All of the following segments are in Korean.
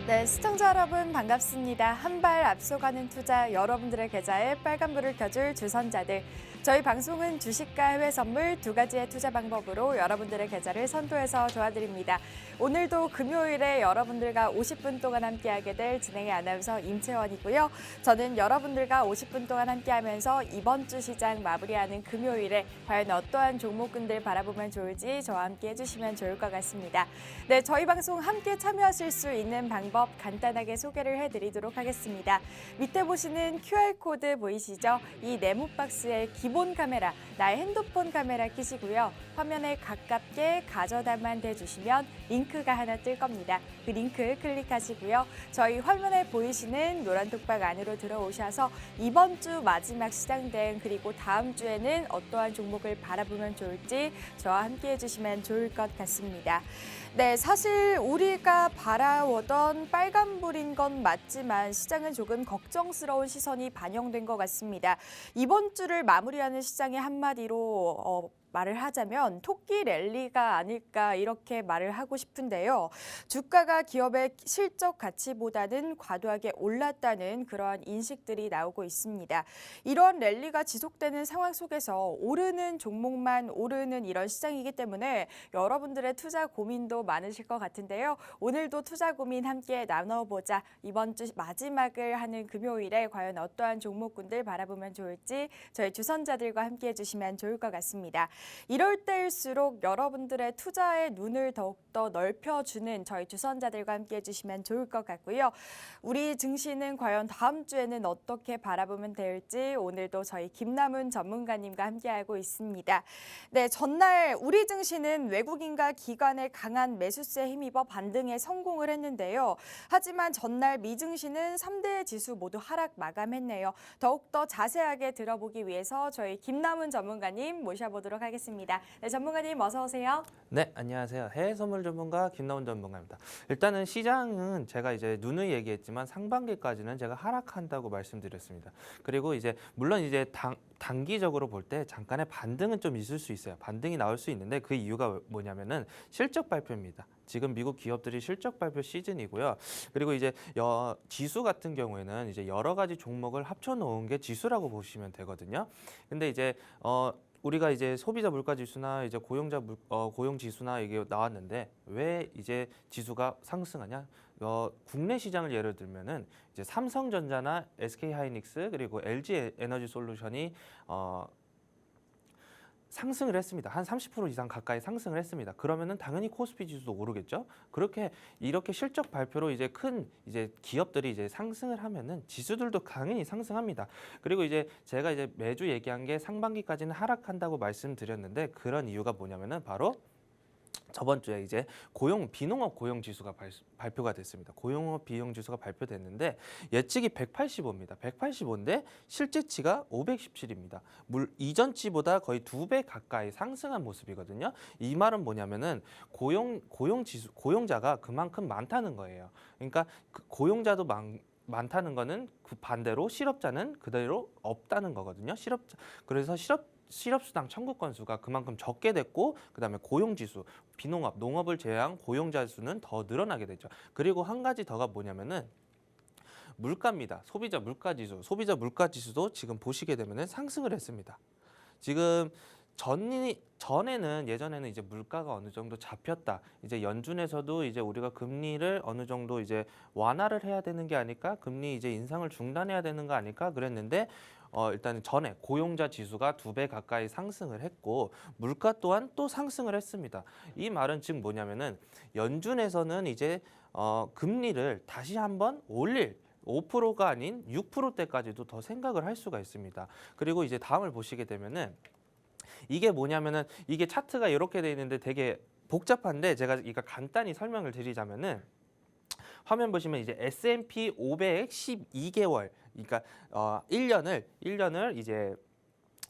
네, 시청자 여러분 반갑습니다. 한 발 앞서가는 투자 여러분들의 계좌에 빨간불을 켜줄 주선자들. 저희 방송은 주식과 해외 선물 두 가지의 투자 방법으로 여러분들의 계좌를 선도해서 도와드립니다. 오늘도 금요일에 여러분들과 50분 동안 함께하게 될 진행의 아나운서 임채원이고요. 저는 여러분들과 50분 동안 함께하면서 이번 주 시장 마무리하는 금요일에 과연 어떠한 종목군들 바라보면 좋을지 저와 함께 해주시면 좋을 것 같습니다. 네, 저희 방송 함께 참여하실 수 있는 방법 간단하게 소개를 해드리도록 하겠습니다. 밑에 보시는 QR코드 보이시죠? 이 네모 박스의 기본 카메라, 나의 핸드폰 카메라 켜시고요. 화면에 가깝게 가져다만 대주시면 링크가 하나 뜰 겁니다. 그 링크 클릭하시고요. 저희 화면에 보이시는 노란 톡방 안으로 들어오셔서 이번 주 마지막 시장 대응 그리고 다음 주에는 어떠한 종목을 바라보면 좋을지 저와 함께 해주시면 좋을 것 같습니다. 네, 사실 우리가 바라오던 빨간불인 건 맞지만 시장은 조금 걱정스러운 시선이 반영된 것 같습니다. 이번 주를 마무리하는 시장의 한마디로 말을 하자면 토끼 랠리가 아닐까 이렇게 말을 하고 싶은데요. 주가가 기업의 실적 가치보다는 과도하게 올랐다는 그러한 인식들이 나오고 있습니다. 이런 랠리가 지속되는 상황 속에서 오르는 종목만 오르는 이런 시장이기 때문에 여러분들의 투자 고민도 많으실 것 같은데요. 오늘도 투자 고민 함께 나눠보자. 이번 주 마지막을 하는 금요일에 과연 어떠한 종목군들 바라보면 좋을지 저희 주선자들과 함께 해주시면 좋을 것 같습니다. 이럴 때일수록 여러분들의 투자의 눈을 더욱더 넓혀주는 저희 주선자들과 함께 해주시면 좋을 것 같고요. 우리 증시는 과연 다음 주에는 어떻게 바라보면 될지 오늘도 저희 김남훈 전문가님과 함께하고 있습니다. 네, 전날 우리 증시는 외국인과 기관의 강한 매수세에 힘입어 반등에 성공을 했는데요. 하지만 전날 미증시는 3대 지수 모두 하락 마감했네요. 더욱더 자세하게 들어보기 위해서 저희 김남훈 전문가님 모셔보도록 하겠습니다. 네, 전문가님 어서 오세요. 네, 안녕하세요. 해외 선물 전문가 김나훈 전문가입니다. 일단은 시장은 제가 이제 누누이 얘기했지만 상반기까지는 제가 하락한다고 말씀드렸습니다. 그리고 이제 물론 이제 단기적으로 볼 때 잠깐의 반등은 좀 있을 수 있어요. 반등이 나올 수 있는데 그 이유가 뭐냐면은 실적 발표입니다. 지금 미국 기업들이 실적 발표 시즌이고요. 그리고 이제 지수 같은 경우에는 이제 여러 가지 종목을 합쳐 놓은 게 지수라고 보시면 되거든요. 근데 이제 우리가 이제 소비자 물가 지수나 이제 고용 지수나 이게 나왔는데 왜 이제 지수가 상승하냐? 국내 시장을 예를 들면은 이제 삼성전자나 SK 하이닉스 그리고 LG 에너지 솔루션이 상승을 했습니다. 한 30% 이상 가까이 상승을 했습니다. 그러면은 당연히 코스피 지수도 오르겠죠. 이렇게 실적 발표로 이제 큰 이제 기업들이 이제 상승을 하면은 지수들도 당연히 상승합니다. 그리고 이제 제가 이제 매주 얘기한 게 상반기까지는 하락한다고 말씀드렸는데 그런 이유가 뭐냐면은 바로 저번 주에 이제 비농업 고용 지수가 발표가 됐습니다. 고용업 비용 지수가 발표됐는데 예측이 185입니다. 185인데 실제치가 517입니다. 이전치보다 거의 2배 가까이 상승한 모습이거든요. 이 말은 뭐냐면은 고용자가 그만큼 많다는 거예요. 그러니까 고용자도 많다는 거는 그 반대로 실업자는 그대로 없다는 거거든요. 그래서 실업수당 청구 건수가 그만큼 적게 됐고 그다음에 고용지수, 비농업, 농업을 제외한 고용자 수는 더 늘어나게 되죠. 그리고 한 가지 더가 뭐냐면은 물가입니다. 소비자 물가지수도 지금 보시게 되면은 상승을 했습니다. 지금 예전에는 이제 물가가 어느 정도 잡혔다. 이제 연준에서도 이제 우리가 금리를 어느 정도 이제 완화를 해야 되는 게 아닐까? 금리 이제 인상을 중단해야 되는 거 아닐까? 그랬는데 일단 전에 고용자 지수가 2배 가까이 상승을 했고 물가 또한 또 상승을 했습니다. 이 말은 즉 뭐냐면은 연준에서는 이제 금리를 다시 한번 올릴 5%가 아닌 6%대까지도 더 생각을 할 수가 있습니다. 그리고 이제 다음을 보시게 되면은 이게 뭐냐면은 이게 차트가 이렇게 돼 있는데 되게 복잡한데 제가 이거 간단히 설명을 드리자면은 화면 보시면 이제 S&P 500 12개월 그러니까 1년을 이제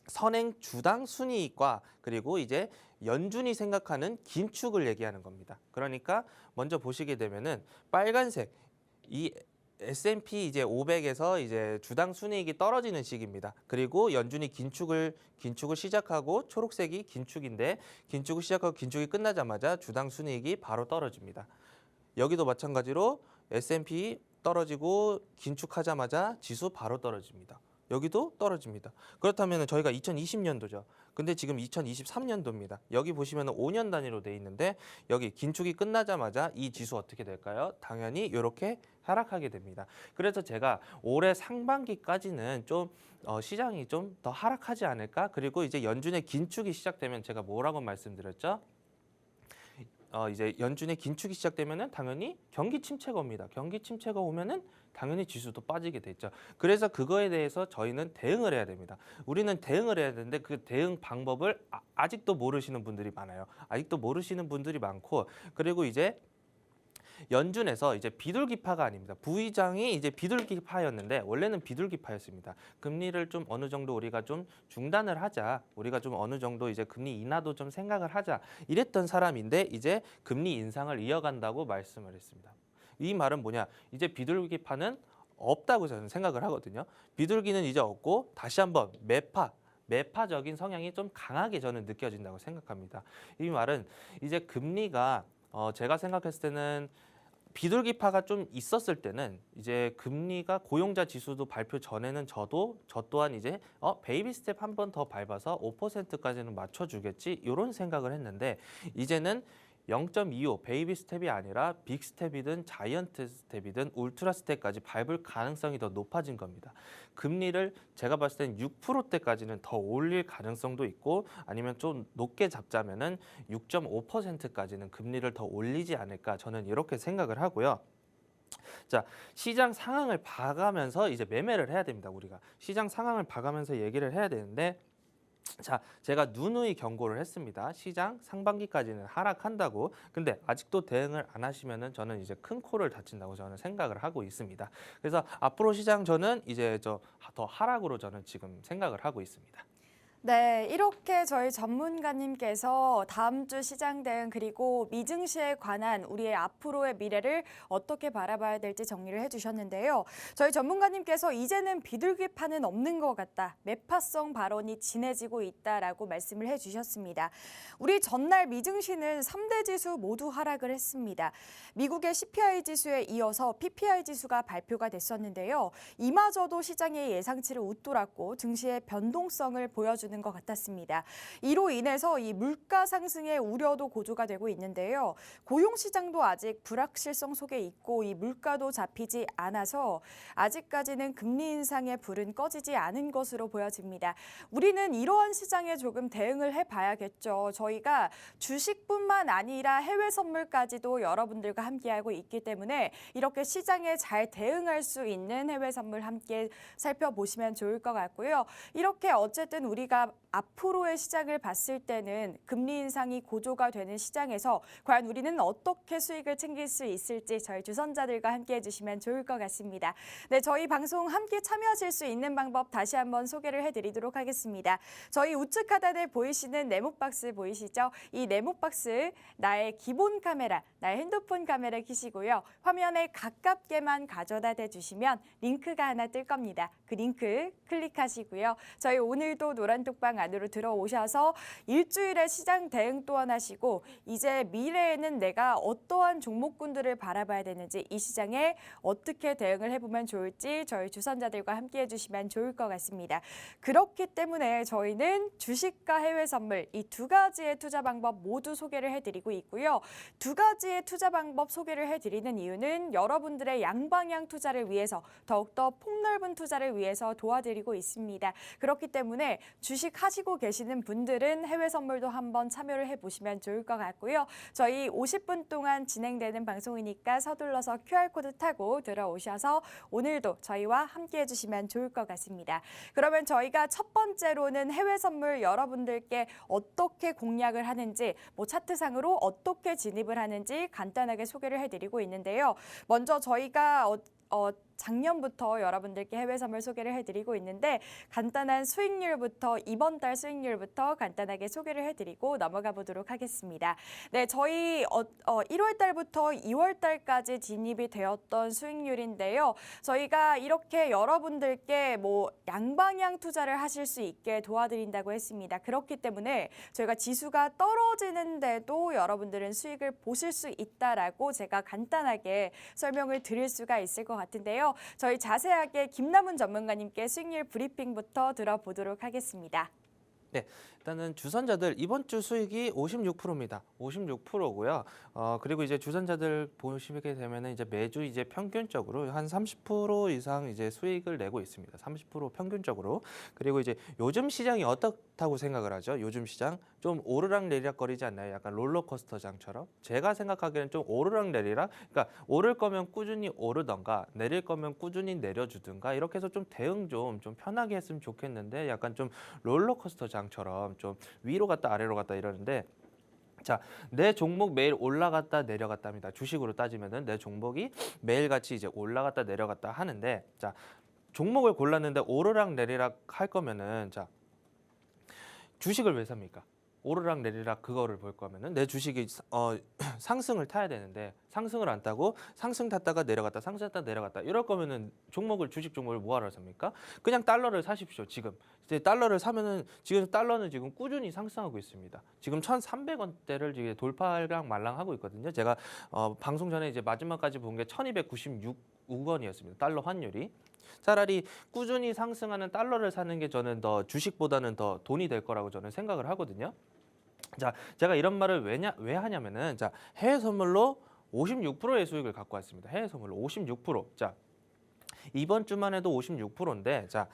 선행 주당 순이익과 그리고 이제 연준이 생각하는 긴축을 얘기하는 겁니다. 그러니까 먼저 보시게 되면은 빨간색 이 S&P 이제 500에서 이제 주당 순이익이 떨어지는 시기입니다. 그리고 연준이 긴축을 시작하고 초록색이 긴축인데 긴축을 시작하고 긴축이 끝나자마자 주당 순이익이 바로 떨어집니다. 여기도 마찬가지로 S&P 떨어지고 긴축하자마자 지수 바로 떨어집니다. 여기도 떨어집니다. 그렇다면 저희가 2020년도죠. 근데 지금 2023년도입니다. 여기 보시면 5년 단위로 돼 있는데 여기 긴축이 끝나자마자 이 지수 어떻게 될까요? 당연히 이렇게 하락하게 됩니다. 그래서 제가 올해 상반기까지는 좀 시장이 좀 더 하락하지 않을까? 그리고 이제 연준의 긴축이 시작되면 제가 뭐라고 말씀드렸죠? 이제 연준의 긴축이 시작되면은 당연히 경기 침체가 옵니다. 경기 침체가 오면은 당연히 지수도 빠지게 됐죠. 그래서 그거에 대해서 저희는 대응을 해야 됩니다. 우리는 대응을 해야 되는데 그 대응 방법을 아직도 모르시는 분들이 많아요. 아직도 모르시는 분들이 많고 그리고 이제 연준에서 이제 비둘기파가 아닙니다. 부의장이 이제 비둘기파였는데 원래는 비둘기파였습니다. 금리를 좀 어느 정도 우리가 좀 중단을 하자. 우리가 좀 어느 정도 이제 금리 인하도 좀 생각을 하자. 이랬던 사람인데 이제 금리 인상을 이어간다고 말씀을 했습니다. 이 말은 뭐냐? 이제 비둘기파는 없다고 저는 생각을 하거든요. 비둘기는 이제 없고 다시 한번 매파적인 성향이 좀 강하게 저는 느껴진다고 생각합니다. 이 말은 이제 금리가 제가 생각했을 때는 비둘기파가 좀 있었을 때는 이제 금리가 고용자 지수도 발표 전에는 저 또한 이제 베이비 스텝 한 번 더 밟아서 5%까지는 맞춰주겠지 이런 생각을 했는데 이제는 0.25 베이비 스텝이 아니라 빅 스텝이든 자이언트 스텝이든 울트라 스텝까지 밟을 가능성이 더 높아진 겁니다. 금리를 제가 봤을 땐 6%대까지는 더 올릴 가능성도 있고 아니면 좀 높게 잡자면은 6.5%까지는 금리를 더 올리지 않을까 저는 이렇게 생각을 하고요. 자, 시장 상황을 봐가면서 이제 매매를 해야 됩니다. 우리가 시장 상황을 봐가면서 얘기를 해야 되는데 자, 제가 누누이 경고를 했습니다. 시장 상반기까지는 하락한다고. 근데 아직도 대응을 안 하시면은 저는 이제 큰 코를 다친다고 저는 생각을 하고 있습니다. 그래서 앞으로 시장 저는 이제 더 하락으로 저는 지금 생각을 하고 있습니다. 네, 이렇게 저희 전문가님께서 다음 주 시장 대응 그리고 미증시에 관한 우리의 앞으로의 미래를 어떻게 바라봐야 될지 정리를 해주셨는데요. 저희 전문가님께서 이제는 비둘기파는 없는 것 같다. 매파성 발언이 진해지고 있다라고 말씀을 해주셨습니다. 우리 전날 미증시는 3대 지수 모두 하락을 했습니다. 미국의 CPI 지수에 이어서 PPI 지수가 발표가 됐었는데요. 이마저도 시장의 예상치를 웃돌았고 증시의 변동성을 보여주는 것 같았습니다. 이로 인해서 이 물가 상승의 우려도 고조가 되고 있는데요. 고용 시장도 아직 불확실성 속에 있고 이 물가도 잡히지 않아서 아직까지는 금리 인상의 불은 꺼지지 않은 것으로 보여집니다. 우리는 이러한 시장에 조금 대응을 해봐야겠죠. 저희가 주식뿐만 아니라 해외 선물까지도 여러분들과 함께하고 있기 때문에 이렇게 시장에 잘 대응할 수 있는 해외 선물 함께 살펴보시면 좋을 것 같고요. 이렇게 어쨌든 우리가 앞으로의 시장을 봤을 때는 금리 인상이 고조가 되는 시장에서 과연 우리는 어떻게 수익을 챙길 수 있을지 저희 주선자들과 함께 해주시면 좋을 것 같습니다. 네, 저희 방송 함께 참여하실 수 있는 방법 다시 한번 소개를 해드리도록 하겠습니다. 저희 우측 하단에 보이시는 네모박스 보이시죠? 이 네모박스 나의 기본 카메라, 나의 핸드폰 카메라 켜시고요. 화면에 가깝게만 가져다 대주시면 링크가 하나 뜰 겁니다. 그 링크 클릭하시고요. 저희 오늘도 노란톡방 안으로 들어오셔서 일주일의 시장 대응 또한 하시고 이제 미래에는 내가 어떠한 종목군들을 바라봐야 되는지 이 시장에 어떻게 대응을 해보면 좋을지 저희 주선자들과 함께 해주시면 좋을 것 같습니다. 그렇기 때문에 저희는 주식과 해외 선물 이 두 가지의 투자 방법 모두 소개를 해드리고 있고요. 두 가지의 투자 방법 소개를 해드리는 이유는 여러분들의 양방향 투자를 위해서 더욱더 폭넓은 투자를 위해서 도와드리고 있습니다. 그렇기 때문에 주식 하시고 계시는 분들은 해외 선물도 한번 참여를 해보시면 좋을 것 같고요. 저희 50분 동안 진행되는 방송이니까 서둘러서 QR코드 타고 들어오셔서 오늘도 저희와 함께 해주시면 좋을 것 같습니다. 그러면 저희가 첫 번째로는 해외 선물 여러분들께 어떻게 공략을 하는지 차트상으로 어떻게 진입을 하는지 간단하게 소개를 해드리고 있는데요. 먼저 저희가 작년부터 여러분들께 해외 선물 소개를 해드리고 있는데 간단한 수익률부터 이번 달 수익률부터 간단하게 소개를 해드리고 넘어가 보도록 하겠습니다. 네, 저희 1월 달부터 2월 달까지 진입이 되었던 수익률인데요. 저희가 이렇게 여러분들께 뭐 양방향 투자를 하실 수 있게 도와드린다고 했습니다. 그렇기 때문에 저희가 지수가 떨어지는데도 여러분들은 수익을 보실 수 있다라고 제가 간단하게 설명을 드릴 수가 있을 것 같은데요. 저희 자세하게 김남훈 전문가님께 수익률 브리핑부터 들어보도록 하겠습니다. 네, 일단은 주선자들 이번 주 수익이 56%입니다. 56%고요. 그리고 이제 주선자들 보시게 되면은 이제 매주 이제 평균적으로 한 30% 이상 이제 수익을 내고 있습니다. 30% 평균적으로. 그리고 이제 요즘 시장이 어떻다고 생각을 하죠? 요즘 시장 좀 오르락내리락거리지 않나요? 약간 롤러코스터장처럼. 제가 생각하기에는 좀 오르락내리락. 그러니까 오를 거면 꾸준히 오르던가 내릴 거면 꾸준히 내려주든가 이렇게 해서 좀 대응 좀 편하게 했으면 좋겠는데 약간 좀 롤러코스터장처럼 좀 위로 갔다 아래로 갔다 이러는데 자, 내 종목 매일 올라갔다 내려갔다 합니다. 주식으로 따지면은 내 종목이 매일같이 이제 올라갔다 내려갔다 하는데 자, 종목을 골랐는데 오르락 내리락 할 거면은 자, 주식을 왜 삽니까? 오르락 내리락 그거를 볼 거면은 내 주식이 상승을 타야 되는데 상승을 안 타고 상승 탔다가 내려갔다 상승 탔다 내려갔다 이럴 거면은 주식 종목을 뭐하러 삽니까? 그냥 달러를 사십시오. 지금 이제 달러를 사면은 지금 달러는 지금 꾸준히 상승하고 있습니다. 지금 1,300원대를 이제 돌파할랑 말랑하고 있거든요. 제가 방송 전에 이제 마지막까지 본 게 1,296원이었습니다. 달러 환율이. 차라리 꾸준히 상승하는 달러를 사는 게 저는 더 주식보다는 더 돈이 될 거라고 저는 생각을 하거든요. 자, 제가 이런 말을 왜 하냐면은 자, 해외 선물로 56%의 수익을 갖고 왔습니다. 해외 선물로 56%. 자, 이번 주만 해도 56%인데 자,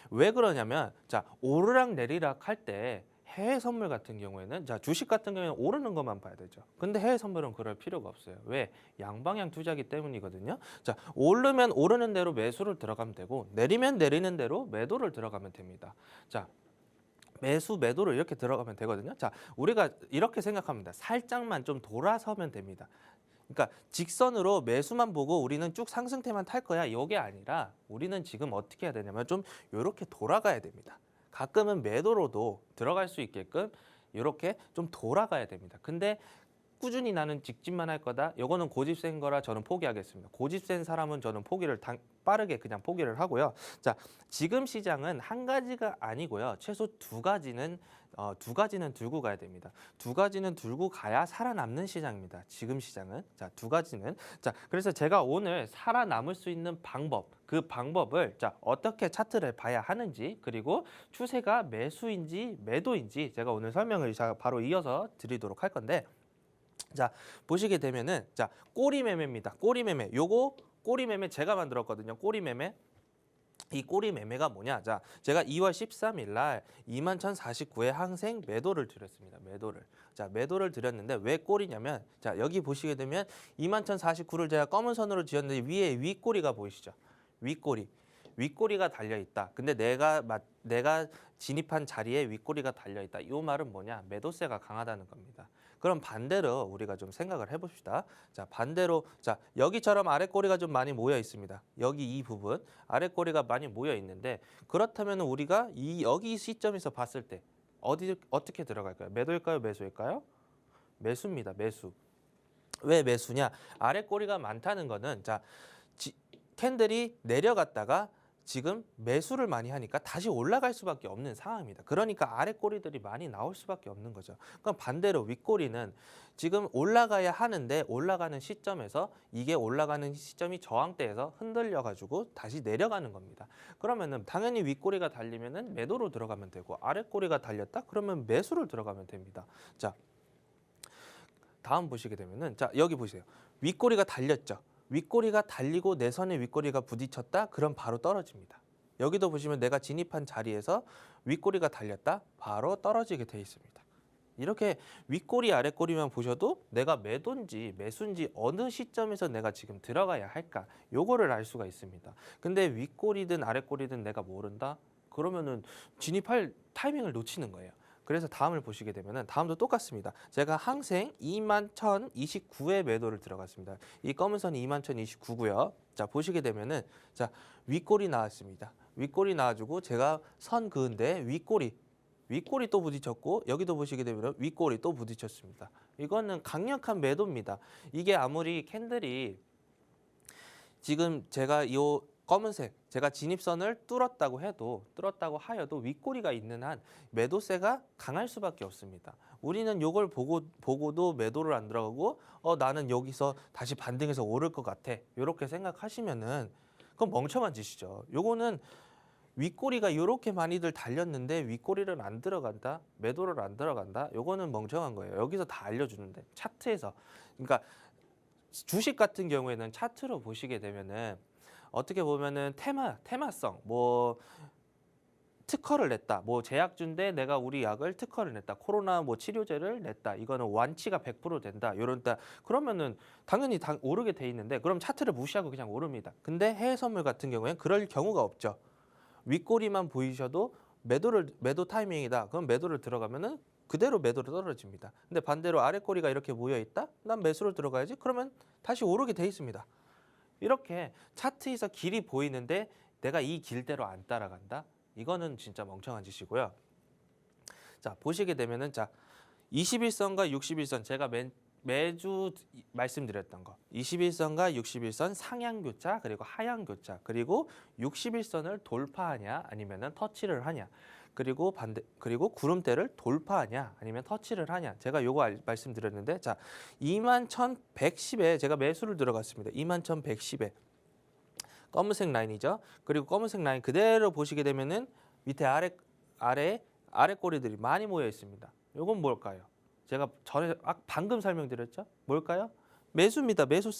왜 그러냐면 자, 오르락 내리락 할 때 해외 선물 같은 경우에는 자, 주식 같은 경우에는 오르는 것만 봐야 되죠. 근데 해외 선물은 그럴 필요가 없어요. 왜? 양방향 투자기 때문이거든요. 자, 오르면 오르는 대로 매수를 들어가면 되고 내리면 내리는 대로 매도를 들어가면 됩니다. 자, 매도를 이렇게 들어가면 되거든요. 자, 우리가 이렇게 생각합니다. 살짝만 좀 돌아서면 됩니다. 그러니까 직선으로 매수만 보고 우리는 쭉 상승세만 탈 거야. 이게 아니라 우리는 지금 어떻게 해야 되냐면 좀 이렇게 돌아가야 됩니다. 가끔은 매도로도 들어갈 수 있게끔 이렇게 좀 돌아가야 됩니다. 근데 꾸준히 나는 직진만 할 거다. 이거는 고집 센 거라 저는 포기하겠습니다. 고집 센 사람은 저는 빠르게 그냥 포기를 하고요. 자, 지금 시장은 한 가지가 아니고요. 최소 두 가지는 들고 가야 됩니다. 두 가지는 들고 가야 살아남는 시장입니다. 지금 시장은. 자, 두 가지는. 자, 그래서 제가 오늘 살아남을 수 있는 방법, 그 방법을 자, 어떻게 차트를 봐야 하는지 그리고 추세가 매수인지 매도인지 제가 오늘 설명을 바로 이어서 드리도록 할 건데 자, 보시게 되면은 자, 꼬리 매매입니다. 꼬리 매매. 요거 꼬리 매매 제가 만들었거든요. 꼬리 매매. 이 꼬리 매매가 뭐냐? 자, 제가 2월 13일 날 21,049에 항생 매도를 드렸습니다. 매도를. 자, 매도를 드렸는데 왜 꼬리냐면 자, 여기 보시게 되면 21,049를 제가 검은 선으로 지었는데 위에 윗꼬리가 보이시죠? 윗꼬리. 윗꼬리가 달려 있다. 근데 내가 진입한 자리에 윗꼬리가 달려 있다. 이 말은 뭐냐? 매도세가 강하다는 겁니다. 그럼 반대로 우리가 좀 생각을 해봅시다. 자, 반대로 자, 여기처럼 아래 꼬리가 좀 많이 모여 있습니다. 여기 이 부분 아래 꼬리가 많이 모여 있는데 그렇다면 우리가 여기 시점에서 봤을 때 어떻게 들어갈까요? 매도일까요? 매수일까요? 매수입니다. 매수. 왜 매수냐? 아래 꼬리가 많다는 거는 자, 캔들이 내려갔다가 지금 매수를 많이 하니까 다시 올라갈 수밖에 없는 상황입니다. 그러니까 아래 꼬리들이 많이 나올 수밖에 없는 거죠. 그럼 반대로 윗꼬리는 지금 올라가야 하는데 올라가는 시점에서 이게 올라가는 시점이 저항대에서 흔들려가지고 다시 내려가는 겁니다. 그러면은 당연히 윗꼬리가 달리면은 매도로 들어가면 되고 아래 꼬리가 달렸다? 그러면 매수를 들어가면 됩니다. 자, 다음 보시게 되면은 자, 여기 보세요. 윗꼬리가 달렸죠. 윗꼬리가 달리고 내 선에 윗꼬리가 부딪혔다? 그럼 바로 떨어집니다. 여기도 보시면 내가 진입한 자리에서 윗꼬리가 달렸다? 바로 떨어지게 돼 있습니다. 이렇게 윗꼬리 아랫꼬리만 보셔도 내가 매도인지 매수인지 어느 시점에서 내가 지금 들어가야 할까 요거를 알 수가 있습니다. 근데 윗꼬리든 아랫꼬리든 내가 모른다? 그러면은 진입할 타이밍을 놓치는 거예요. 그래서 다음을 보시게 되면은 다음도 똑같습니다. 제가 항생 21,029에 매도를 들어갔습니다. 이 검은 선이 21,029고요. 자, 보시게 되면은 자, 윗골이 나왔습니다. 윗골이 나와주고 제가 선 그은데 윗골이 또 부딪혔고 여기도 보시게 되면 윗골이 또 부딪혔습니다. 이거는 강력한 매도입니다. 이게 아무리 캔들이 지금 제가 이 검은색 제가 진입선을 뚫었다고 하여도 윗꼬리가 있는 한 매도세가 강할 수밖에 없습니다. 우리는 이걸 보고도 매도를 안 들어가고 나는 여기서 다시 반등해서 오를 것 같아. 이렇게 생각하시면은 그건 멍청한 짓이죠. 요거는 윗꼬리가 이렇게 많이들 달렸는데 윗꼬리를 안 들어간다, 매도를 안 들어간다. 요거는 멍청한 거예요. 여기서 다 알려주는데 차트에서, 그러니까 주식 같은 경우에는 차트로 보시게 되면은 어떻게 보면은 테마성, 뭐 특허를 냈다, 뭐 제약주인데 내가 우리 약을 특허를 냈다, 코로나 뭐 치료제를 냈다, 이거는 완치가 100% 된다, 요런다. 그러면은 당연히 오르게 돼 있는데 그럼 차트를 무시하고 그냥 오릅니다. 근데 해외 선물 같은 경우에는 그럴 경우가 없죠. 윗꼬리만 보이셔도 매도 타이밍이다. 그럼 매도를 들어가면은 그대로 매도로 떨어집니다. 근데 반대로 아래 꼬리가 이렇게 모여 있다? 난 매수로 들어가야지. 그러면 다시 오르게 돼 있습니다. 이렇게 차트에서 길이 보이는데 내가 이 길대로 안 따라간다? 이거는 진짜 멍청한 짓이고요. 자, 보시게 되면은 자, 21선과 61선 제가 매주 말씀드렸던 거. 21선과 61선 상향교차 그리고 하향교차 그리고 61선을 돌파하냐 아니면은 터치를 하냐. 그리고 구름대를 돌파하냐 아니면 터치를 하냐. 제가 요거 말씀드렸는데 자, 21,110에 제가 매수를 들어갔습니다. 21,110에 검은색 라인이죠. 그리고 검은색 라인 그대로 보시게 되면은 밑에 아래 꼬리들이 많이 모여 있습니다. 요건 뭘까요? 제가 전에 방금 설명드렸죠? 뭘까요? 매수입니다. 매수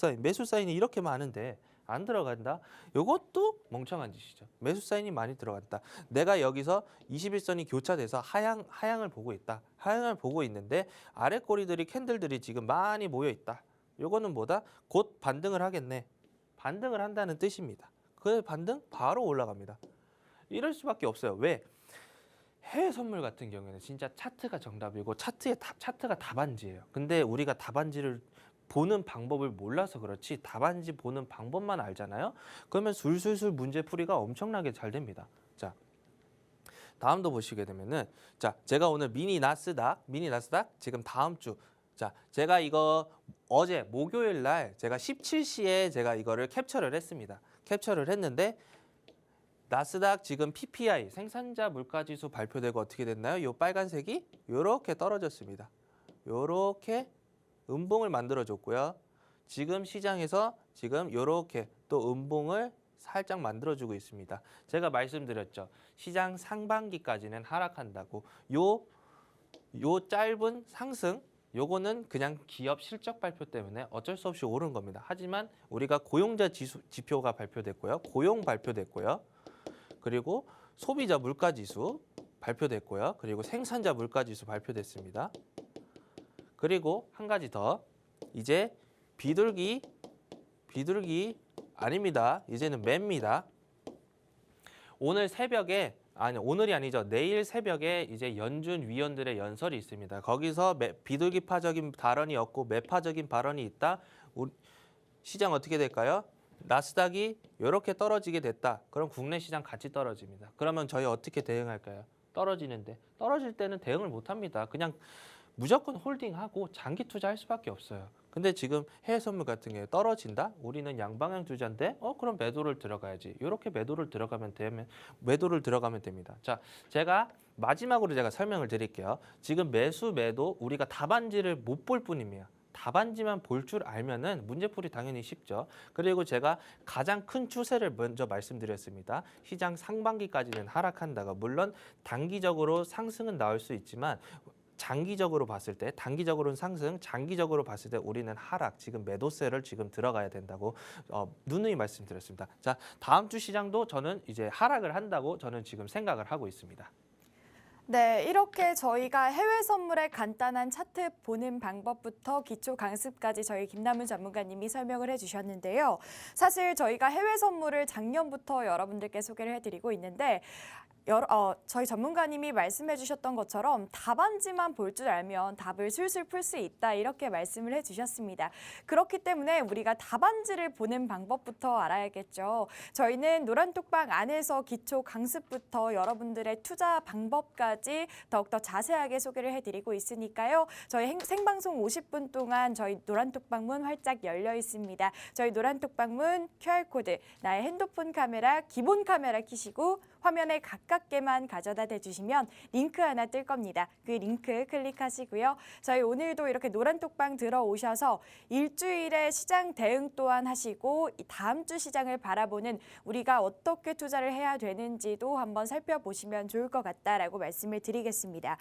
사인이 이렇게 많은데 안 들어간다? 이것도 멍청한 짓이죠. 매수 사인이 많이 들어간다. 내가 여기서 21선이 교차돼서 하향을 보고 있다. 하향을 보고 있는데 아래 꼬리들이 캔들들이 지금 많이 모여 있다. 이거는 뭐다? 곧 반등을 하겠네. 반등을 한다는 뜻입니다. 그 반등 바로 올라갑니다. 이럴 수밖에 없어요. 왜? 해외 선물 같은 경우에는 진짜 차트가 정답이고 차트가 답안지예요. 근데 우리가 답안지를 보는 방법을 몰라서 그렇지 답안지 보는 방법만 알잖아요. 그러면 술술술 문제풀이가 엄청나게 잘 됩니다. 자, 다음도 보시게 되면은 자, 제가 오늘 미니 나스닥 지금 다음 주 자, 제가 이거 어제 목요일 날 제가 17시에 제가 이거를 캡처를 했습니다. 캡처를 했는데 나스닥 지금 PPI 생산자 물가지수 발표되고 어떻게 됐나요? 요 빨간색이 요렇게 떨어졌습니다. 요렇게 음봉을 만들어 줬고요. 지금 시장에서 지금 요렇게 또 음봉을 살짝 만들어 주고 있습니다. 제가 말씀드렸죠. 시장 상반기까지는 하락한다고. 요 짧은 상승 요거는 그냥 기업 실적 발표 때문에 어쩔 수 없이 오른 겁니다. 하지만 우리가 고용자 지표가 발표됐고요. 고용 발표됐고요. 그리고 소비자 물가지수 발표됐고요. 그리고 생산자 물가지수 발표됐습니다. 그리고 한 가지 더, 이제 비둘기 아닙니다. 이제는 매입니다. 오늘이 아니죠. 내일 새벽에 이제 연준 위원들의 연설이 있습니다. 거기서 비둘기파적인 발언이 없고 매파적인 발언이 있다. 시장 어떻게 될까요? 나스닥이 이렇게 떨어지게 됐다. 그럼 국내 시장 같이 떨어집니다. 그러면 저희 어떻게 대응할까요? 떨어질 때는 대응을 못 합니다. 그냥 무조건 홀딩하고 장기 투자할 수밖에 없어요. 근데 지금 해외 선물 같은 게 떨어진다? 우리는 양방향 투자인데 그럼 매도를 들어가야지. 이렇게 매도를 들어가면 됩니다. 자, 제가 마지막으로 제가 설명을 드릴게요. 지금 매도 우리가 답안지를 못 볼 뿐입니다. 답안지만 볼 줄 알면은 문제풀이 당연히 쉽죠. 그리고 제가 가장 큰 추세를 먼저 말씀드렸습니다. 시장 상반기까지는 하락한다가 물론 단기적으로 상승은 나올 수 있지만 장기적으로 봤을 때 단기적으로는 상승, 장기적으로 봤을 때 우리는 하락, 지금 매도세를 지금 들어가야 된다고 누누이 말씀드렸습니다. 자, 다음 주 시장도 저는 이제 하락을 한다고 저는 지금 생각을 하고 있습니다. 네, 이렇게 저희가 해외 선물의 간단한 차트 보는 방법부터 기초 강습까지 저희 김남훈 전문가님이 설명을 해주셨는데요. 사실 저희가 해외 선물을 작년부터 여러분들께 소개를 해드리고 있는데 저희 전문가님이 말씀해 주셨던 것처럼 답안지만 볼 줄 알면 답을 술술 풀 수 있다 이렇게 말씀을 해주셨습니다. 그렇기 때문에 우리가 답안지를 보는 방법부터 알아야겠죠. 저희는 노란톡방 안에서 기초 강습부터 여러분들의 투자 방법까지 더욱더 자세하게 소개를 해드리고 있으니까요. 저희 생방송 50분 동안 저희 노란톡방문 활짝 열려 있습니다. 저희 노란톡방문 QR코드, 나의 핸드폰 카메라, 기본 카메라 키시고 화면에 가깝게만 가져다 대주시면 링크 하나 뜰 겁니다. 그 링크 클릭하시고요. 저희 오늘도 이렇게 노란톡방 들어오셔서 일주일의 시장 대응 또한 하시고 다음 주 시장을 바라보는 우리가 어떻게 투자를 해야 되는지도 한번 살펴보시면 좋을 것 같다라고 말씀을 드리겠습니다.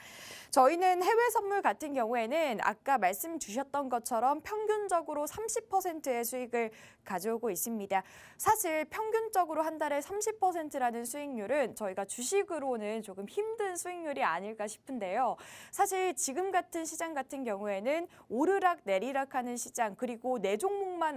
저희는 해외 선물 같은 경우에는 아까 말씀 주셨던 것처럼 평균적으로 30%의 수익을 가져오고 있습니다. 사실 평균적으로 한 달에 30%라는 수익률은 저희가 주식으로는 조금 힘든 수익률이 아닐까 싶은데요. 사실 지금 같은 시장 같은 경우에는 오르락 내리락 하는 시장, 그리고 내 종목만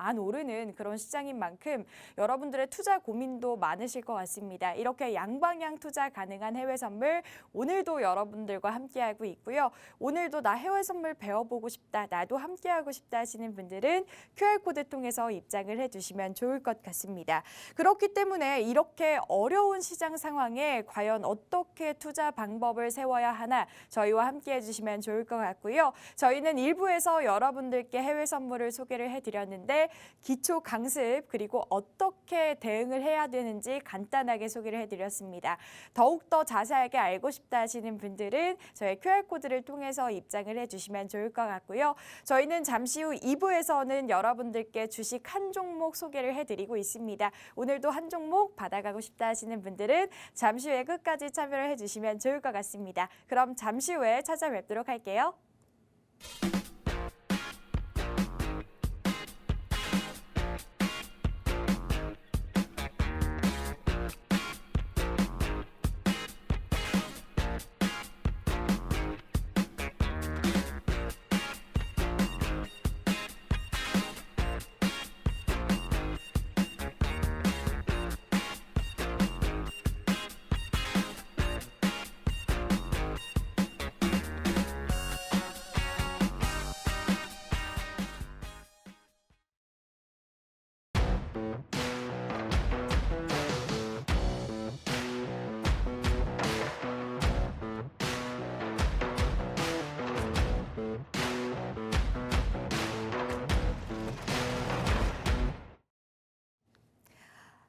안 오르는 그런 시장인 만큼 여러분들의 투자 고민도 많으실 것 같습니다. 이렇게 양방향 투자 가능한 해외 선물 오늘도 여러분들과 함께하고 있고요. 오늘도 나 해외 선물 배워보고 싶다, 나도 함께하고 싶다 하시는 분들은 QR코드 통해서 입장을 해주시면 좋을 것 같습니다. 그렇기 때문에 이렇게 어려운 시장 상황에 과연 어떻게 투자 방법을 세워야 하나 저희와 함께해 주시면 좋을 것 같고요. 저희는 1부에서 여러분들께 해외 선물을 소개를 해드렸는데 기초 강습 그리고 어떻게 대응을 해야 되는지 간단하게 소개를 해드렸습니다. 더욱더 자세하게 알고 싶다 하시는 분들은 저희 QR코드를 통해서 입장을 해주시면 좋을 것 같고요. 저희는 잠시 후 2부에서는 여러분들께 주식 한 종목 소개를 해드리고 있습니다. 오늘도 한 종목 받아가고 싶다 하시는 분들은 잠시 후에 끝까지 참여를 해주시면 좋을 것 같습니다. 그럼 잠시 후에 찾아뵙도록 할게요.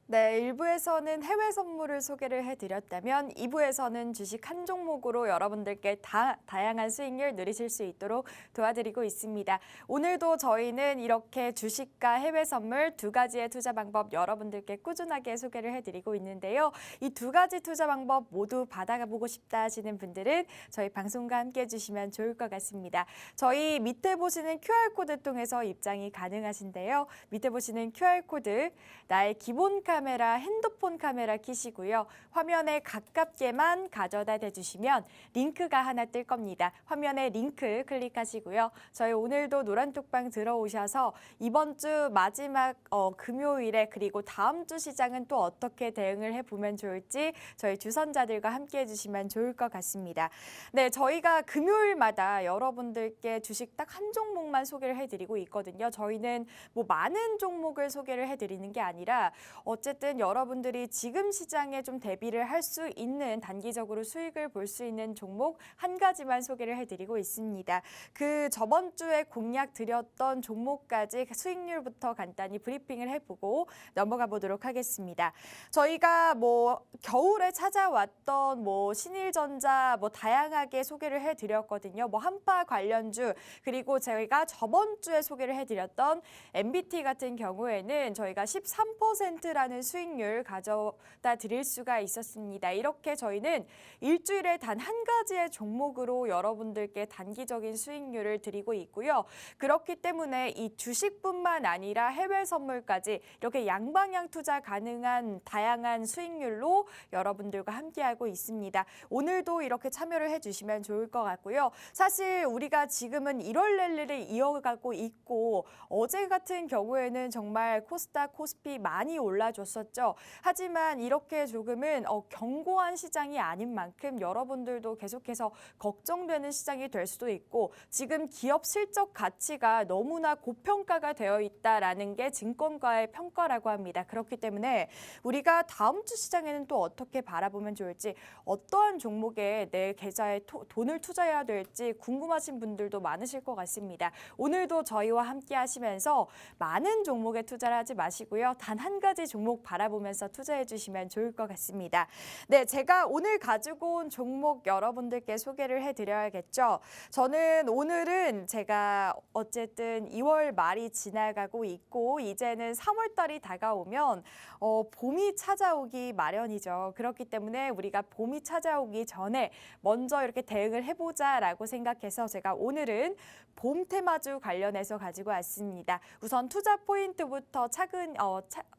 네, 1부에서는 해외 선물을 소개를 해드렸다면 2부에서는 주식 한 종목으로 여러분들께 다양한 수익률 누리실 수 있도록 도와드리고 있습니다. 오늘도 저희는 이렇게 주식과 해외 선물 두 가지의 투자 방법 여러분들께 꾸준하게 소개를 해드리고 있는데요. 이 두 가지 투자 방법 모두 받아보고 싶다 하시는 분들은 저희 방송과 함께 해주시면 좋을 것 같습니다. 저희 밑에 보시는 QR코드 통해서 입장이 가능하신데요. 밑에 보시는 QR코드, 나의 기본 카메라, 핸드폰 카메라 키시고요. 화면에 가깝게만 가져다 대주시면 링크가 하나 뜰 겁니다. 화면에 링크 클릭하시고요. 저희 오늘도 노란톡방 들어오셔서 이번 주 마지막 금요일에 그리고 다음 주 시장은 또 어떻게 대응을 해보면 좋을지 저희 주선자들과 함께 해주시면 좋을 것 같습니다. 네, 저희가 금요일마다 여러분들께 주식 딱 한 종목만 소개를 해드리고 있거든요. 저희는 뭐 많은 종목을 소개를 해드리는 게 아니라 어쨌든 여러분들이 지금 시장에 좀 대비를 할 수 있는 단기적으로 수익을 볼 수 있는 종목 한 가지만 소개를 해드리고 있습니다. 그 저번 주에 공약 드렸던 종목까지 수익률부터 간단히 브리핑을 해보고 넘어가 보도록 하겠습니다. 저희가 뭐 겨울에 찾아왔던 뭐 신일전자 뭐 다양하게 소개를 해드렸거든요. 뭐 한파 관련주 그리고 저희가 저번 주에 소개를 해드렸던 MBT 같은 경우에는 저희가 13%라는 수익률 가져다 드릴 수가 있었습니다. 이렇게 저희는 일주일에 단 한 가지의 종목으로 여러분들께 단기적인 수익률을 드리고 있고요. 그렇기 때문에 이 주식뿐만 아니라 해외 선물까지 이렇게 양방향 투자 가능한 다양한 수익률로 여러분들과 함께하고 있습니다. 오늘도 이렇게 참여를 해주시면 좋을 것 같고요. 사실 우리가 지금은 1월 랠리를 이어가고 있고 어제 같은 경우에는 정말 코스닥, 코스피 많이 올라줬 줬었죠. 하지만 이렇게 조금은 견고한 시장이 아닌 만큼 여러분들도 계속해서 걱정되는 시장이 될 수도 있고 지금 기업 실적 가치가 너무나 고평가가 되어 있다라는 게 증권가의 평가라고 합니다. 그렇기 때문에 우리가 다음 주 시장에는 또 어떻게 바라보면 좋을지 어떠한 종목에 내 계좌에 돈을 투자해야 될지 궁금하신 분들도 많으실 것 같습니다. 오늘도 저희와 함께 하시면서 많은 종목에 투자를 하지 마시고요. 단 한 가지 종목 바라보면서 투자해 주시면 좋을 것 같습니다. 네, 제가 오늘 가지고 온 종목 여러분들께 소개를 해드려야겠죠. 저는 오늘은 제가 어쨌든 2월 말이 지나가고 있고 이제는 3월 달이 다가오면 봄이 찾아오기 마련이죠. 그렇기 때문에 우리가 봄이 찾아오기 전에 먼저 이렇게 대응을 해보자라고 생각해서 제가 오늘은 봄 테마주 관련해서 가지고 왔습니다. 우선 투자 포인트부터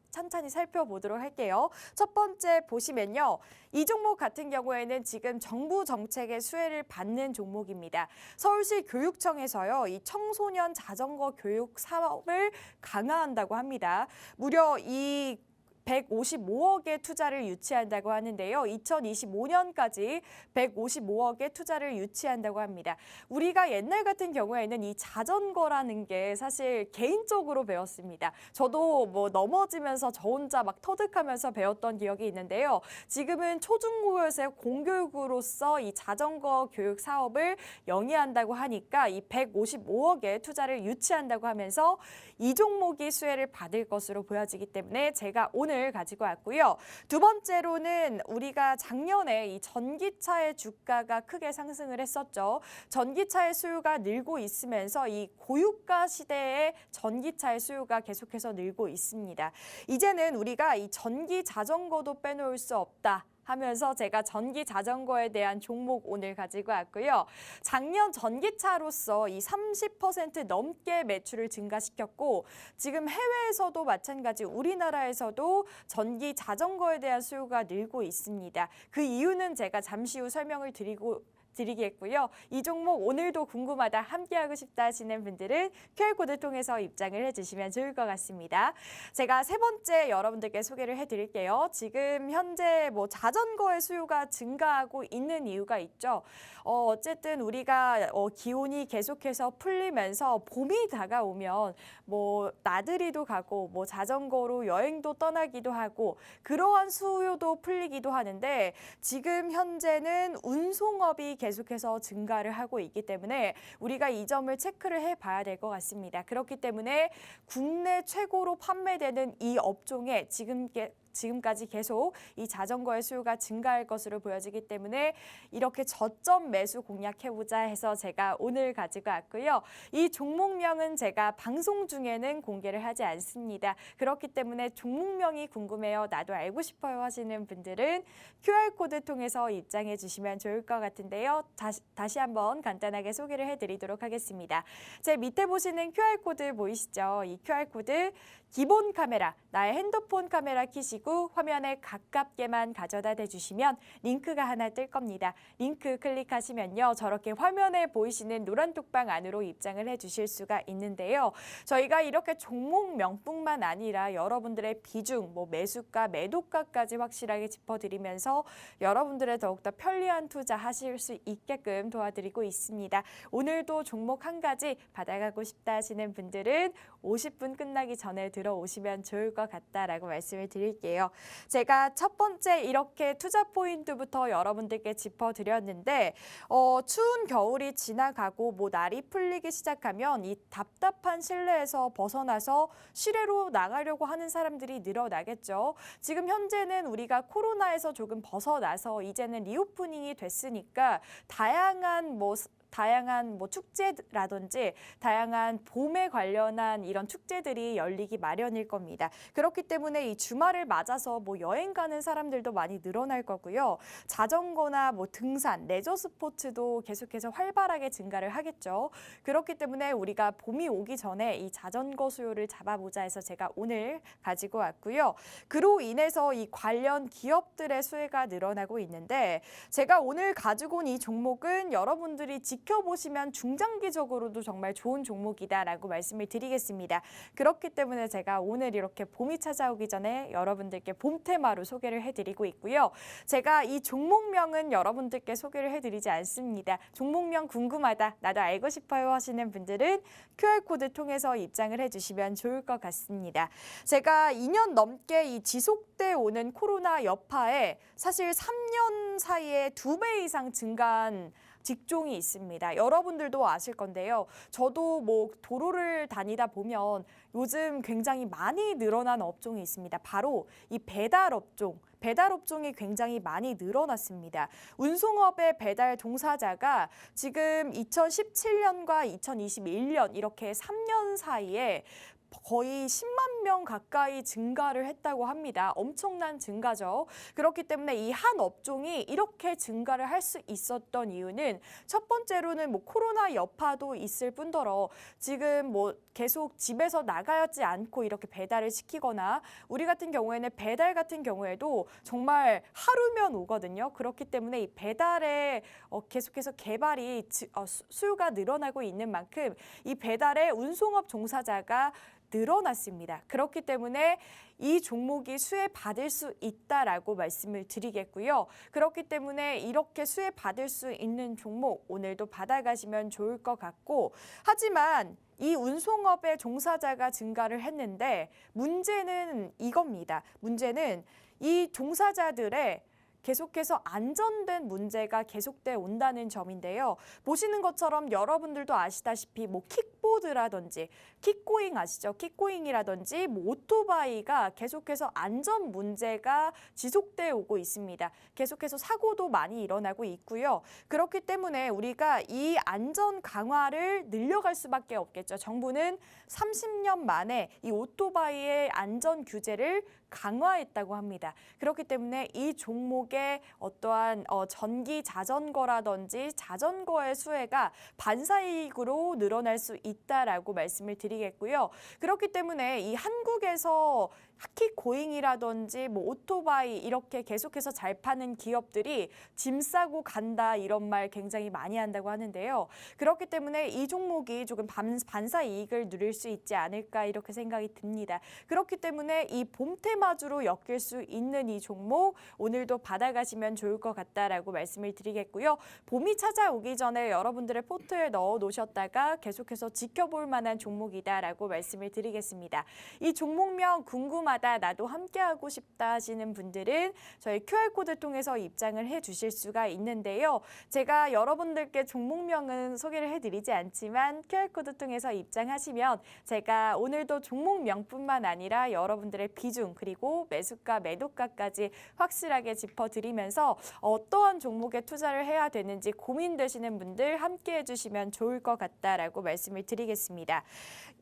천천히 살펴보도록 할게요. 첫 번째 보시면요. 이 종목 같은 경우에는 지금 정부 정책의 수혜를 받는 종목입니다. 서울시 교육청에서요. 이 청소년 자전거 교육 사업을 강화한다고 합니다. 무려 이 155억의 투자를 유치한다고 하는데요. 2025년까지 155억의 투자를 유치한다고 합니다. 우리가 옛날 같은 경우에는 이 자전거라는 게 사실 개인적으로 배웠습니다. 저도 뭐 넘어지면서 저 혼자 막 터득하면서 배웠던 기억이 있는데요. 지금은 초중고에서 공교육으로서 이 자전거 교육 사업을 영위한다고 하니까 이 155억의 투자를 유치한다고 하면서 이 종목이 수혜를 받을 것으로 보여지기 때문에 제가 오늘 가지고 왔고요. 두 번째로는 우리가 작년에 이 전기차의 주가가 크게 상승을 했었죠. 전기차의 수요가 늘고 있으면서 이 고유가 시대에 전기차의 수요가 계속해서 늘고 있습니다. 이제는 우리가 이 전기 자전거도 빼놓을 수 없다 하면서 제가 전기 자전거에 대한 종목 오늘 가지고 왔고요. 작년 전기차로서 이 30% 넘게 매출을 증가시켰고 지금 해외에서도 마찬가지 우리나라에서도 전기 자전거에 대한 수요가 늘고 있습니다. 그 이유는 제가 잠시 후 설명을 드리겠고요. 이 종목 오늘도 궁금하다, 함께하고 싶다 하시는 분들은 QR코드 통해서 입장을 해주시면 좋을 것 같습니다. 제가 세 번째 여러분들께 소개를 해드릴게요. 지금 현재 뭐 자전거의 수요가 증가하고 있는 이유가 있죠. 어쨌든 우리가 기온이 계속해서 풀리면서 봄이 다가오면 뭐 나들이도 가고 뭐 자전거로 여행도 떠나기도 하고 그러한 수요도 풀리기도 하는데 지금 현재는 운송업이 계속해서 증가를 하고 있기 때문에 우리가 이 점을 체크를 해봐야 될 것 같습니다. 그렇기 때문에 국내 최고로 판매되는 이 업종에 지금까지 계속 이 자전거의 수요가 증가할 것으로 보여지기 때문에 이렇게 저점 매수 공략해보자 해서 제가 오늘 가지고 왔고요. 이 종목명은 제가 방송 중에는 공개를 하지 않습니다. 그렇기 때문에 종목명이 궁금해요, 나도 알고 싶어요 하시는 분들은 QR코드 통해서 입장해 주시면 좋을 것 같은데요. 다시 한번 간단하게 소개를 해드리도록 하겠습니다. 제 밑에 보시는 QR코드 보이시죠? 이 QR코드 기본 카메라, 나의 핸드폰 카메라 키시고 화면에 가깝게만 가져다 대주시면 링크가 하나 뜰 겁니다. 링크 클릭하시면요. 저렇게 화면에 보이시는 노란 톡방 안으로 입장을 해주실 수가 있는데요. 저희가 이렇게 종목명뿐만 아니라 여러분들의 비중, 뭐 매수가, 매도가까지 확실하게 짚어드리면서 여러분들의 더욱더 편리한 투자 하실 수 있게끔 도와드리고 있습니다. 오늘도 종목 한 가지 받아가고 싶다 하시는 분들은 50분 끝나기 전에 들어오시면 좋을 것 같다라고 말씀을 드릴게요. 제가 첫 번째 이렇게 투자 포인트부터 여러분들께 짚어드렸는데 추운 겨울이 지나가고 뭐 날이 풀리기 시작하면 이 답답한 실내에서 벗어나서 실외로 나가려고 하는 사람들이 늘어나겠죠. 지금 현재는 우리가 코로나에서 조금 벗어나서 이제는 리오프닝이 됐으니까 다양한 축제라든지 다양한 봄에 관련한 이런 축제들이 열리기 마련일 겁니다. 그렇기 때문에 이 주말을 맞아서 뭐 여행 가는 사람들도 많이 늘어날 거고요. 자전거나 뭐 등산, 레저 스포츠도 계속해서 활발하게 증가를 하겠죠. 그렇기 때문에 우리가 봄이 오기 전에 이 자전거 수요를 잡아보자 해서 제가 오늘 가지고 왔고요. 그로 인해서 이 관련 기업들의 수혜가 늘어나고 있는데 제가 오늘 가지고 온 이 종목은 여러분들이 지켜보시면 중장기적으로도 정말 좋은 종목이다라고 말씀을 드리겠습니다. 그렇기 때문에 제가 오늘 이렇게 봄이 찾아오기 전에 여러분들께 봄 테마로 소개를 해드리고 있고요. 제가 이 종목명은 여러분들께 소개를 해드리지 않습니다. 종목명 궁금하다, 나도 알고 싶어요 하시는 분들은 QR코드 통해서 입장을 해주시면 좋을 것 같습니다. 제가 2년 넘게 이 지속돼 오는 코로나 여파에 사실 3년 사이에 2배 이상 증가한 직종이 있습니다. 여러분들도 아실 건데요. 저도 뭐 도로를 다니다 보면 요즘 굉장히 많이 늘어난 업종이 있습니다. 바로 이 배달 업종. 배달 업종이 굉장히 많이 늘어났습니다. 운송업의 배달 종사자가 지금 2017년과 2021년 이렇게 3년 사이에 거의 10만 명 가까이 증가를 했다고 합니다. 엄청난 증가죠. 그렇기 때문에 이 한 업종이 이렇게 증가를 할 수 있었던 이유는 첫 번째로는 뭐 코로나 여파도 있을 뿐더러 지금 뭐 계속 집에서 나가지 않고 이렇게 배달을 시키거나 우리 같은 경우에는 배달 같은 경우에도 정말 하루면 오거든요. 그렇기 때문에 이 배달에 계속해서 개발이 수요가 늘어나고 있는 만큼 이 배달의 운송업 종사자가 늘어났습니다. 그렇기 때문에 이 종목이 수혜받을 수 있다라고 말씀을 드리겠고요. 그렇기 때문에 이렇게 수혜받을 수 있는 종목 오늘도 받아가시면 좋을 것 같고 하지만 이 운송업의 종사자가 증가를 했는데 문제는 이겁니다. 문제는 이 종사자들의 계속해서 안전된 문제가 계속돼 온다는 점인데요. 보시는 것처럼 여러분들도 아시다시피 뭐 킥보드라든지 킥고잉 아시죠? 킥고잉이라든지 뭐 오토바이가 계속해서 안전 문제가 지속돼 오고 있습니다. 계속해서 사고도 많이 일어나고 있고요. 그렇기 때문에 우리가 이 안전 강화를 늘려갈 수밖에 없겠죠. 정부는 30년 만에 이 오토바이의 안전 규제를 강화했다고 합니다. 그렇기 때문에 이 종목의 어떠한 전기 자전거라든지 자전거의 수혜가 반사이익으로 늘어날 수 있다라고 말씀을 드리겠고요. 그렇기 때문에 이 한국에서 킥고잉이라든지 뭐 오토바이 이렇게 계속해서 잘 파는 기업들이 짐 싸고 간다 이런 말 굉장히 많이 한다고 하는데요. 그렇기 때문에 이 종목이 조금 반사 이익을 누릴 수 있지 않을까 이렇게 생각이 듭니다. 그렇기 때문에 이 봄 테마주로 엮일 수 있는 이 종목 오늘도 받아가시면 좋을 것 같다라고 말씀을 드리겠고요. 봄이 찾아오기 전에 여러분들의 포트에 넣어 놓으셨다가 계속해서 지켜볼 만한 종목이다라고 말씀을 드리겠습니다. 이 종목명 궁금하다, 나도 함께하고 싶다 하시는 분들은 저희 QR코드 통해서 입장을 해주실 수가 있는데요. 제가 여러분들께 종목명은 소개를 해드리지 않지만 QR코드 통해서 입장하시면 제가 오늘도 종목명뿐만 아니라 여러분들의 비중 그리고 매수가, 매도가까지 확실하게 짚어드리면서 어떠한 종목에 투자를 해야 되는지 고민되시는 분들 함께해 주시면 좋을 것 같다라고 말씀을 드리겠습니다.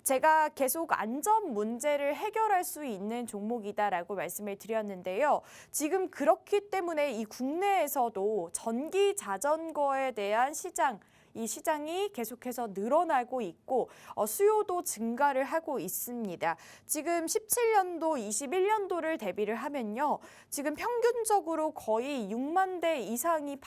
제가 계속 안전 문제를 해결할 수 있는 종목이다라고 말씀을 드렸는데요. 지금 그렇기 때문에 이 국내에서도 전기 자전거에 대한 이 시장이 계속해서 늘어나고 있고 수요도 증가를 하고 있습니다. 지금 17년도, 21년도를 대비를 하면요. 지금 평균적으로 거의 6만 대 이상이